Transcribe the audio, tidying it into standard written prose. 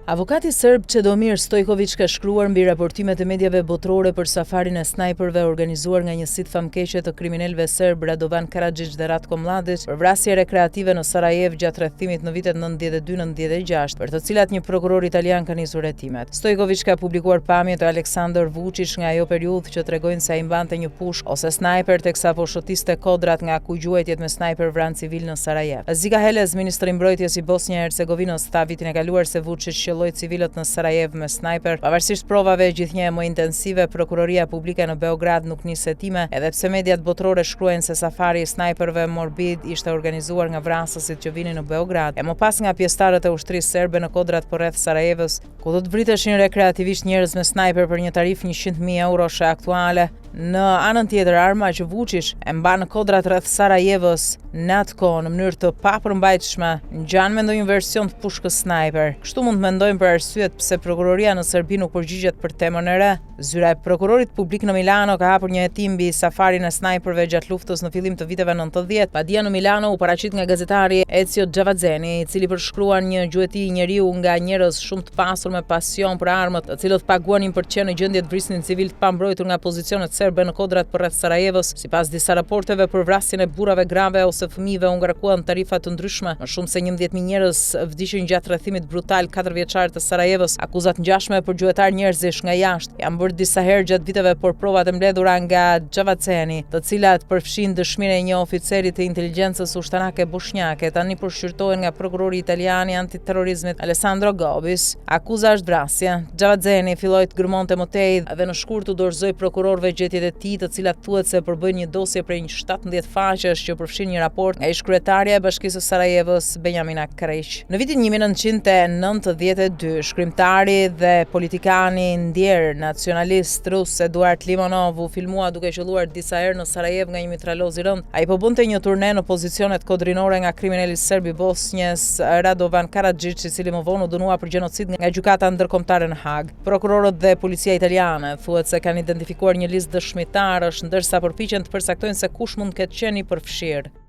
Avokati serb Čedomir Stojković ka shkruar mbi raportimet e medjave botërore për safarin e snajperëve organizuar nga njësitë famkeqe të kriminalëve serb Radovan Karadzic dhe Ratko Mladic për vrasje rekreative në Sarajevo gjatë rrethimit në vitet 92-96, për të cilat një prokuror italian ka nisur hetimet. Stojković ka publikuar pamje të Aleksandar Vučić nga ajo periudhë që tregojnë se ai mbante një pushk ose snajper teksa po shotiste kodrat nga ku gjuajtjet me snajper vranë civil në Sarajevo. Zika Helez, ministri i mbrojtjes i Bosnia e Hercegovinës, tha vitin e kaluar se Vučić qelloi civilët në Sarajevo me snajper. Pavarësisht provave gjithnjë më intensive, prokuroria publike në Beograd nuk nis hetime, edhe pse mediat botërore shkruajnë se safari i snajperëve morbid ishte organizuar nga vrasësit që vinin në Beograd, e më pas nga pjesëtarët e ushtrisë serbe në kodrat përreth Sarajevos, ku do të vriteshin rekreativisht njerëz me snajper për një tarif 100.000 eurosh aktuale. Në anën tjetër, arma që Vučić e mban në kodrat rreth Sarajevos në atë kohë në mënyrë të papërmbajtshme ngjan me ndonjë version të pushkës snajper. Kështu mund të mendojmë për arsyet pse prokuroria në Serbi nuk përgjigjet për temën e re. Zyra e prokurorit publik në Milano ka hapur një hetim mbi safarin e snajperëve gjatë luftës në fillim të viteve 90. Padia në Milano u paraqit nga gazetari Ezio Gjavazzeni, i cili përshkruan një gjueti njeriu nga njerëz shumë të pasur me pasion për armët, të cilët paguanin për të qenë në gjendje të vrisnin civil të pambrojtur nga pozicionet serbe në kodrat përreth Sarajevos. Sipas disa raporteve, për vrasjen e burrave grave ose fëmijëve u ngarkuan tarifa të ndryshme. Më shumë se 11.000 njerëz vdiqën gjatë rrethimit brutal 4 vjeçar të Sarajevos. Akuzat ngjashme për gjuetar njerëzish nga jashtë janë bërë disa herë gjatë viteve, por provat e mbledhura nga Gjavazzeni, të cilat përfshin dëshminë e një oficeri të inteligjencës ushtarake bosnjake, tani përshqyrtohen nga prokurori italian i antiterrorizmit Alessandro Gobis. Akuza është vrasje. Gjavazzeni filloi të gërmonte mëtej dhe në shkurt u dorëzoi prokurorëve gjetjet e tij, të cilat thuhet se përbëjnë një dosje prej 17 faqesh që përfshin një raport nga ish-kryetaria e Bashkisë së Sarajevos, Benjamina Karić. Në vitin 1992, shkrimtari dhe politikani ndjer nacionalist rus Eduard Limonov u filmua duke qelluar disa herë në Sarajevo nga një mitraloz i rënd. Ai po bënte një turne në pozicionet kodrinore nga kriminali serb i Bosnjës Radovan Karadzic, i cili më vonë u dënua për gjenocid nga gjykata ndërkombëtare në Hag. Prokurorët dhe policia italiane thuhet se kanë identifikuar një listë dëshmitarësh, ndërsa përpiqen të përcaktojnë se kush mund të ketë qenë i përfshirë.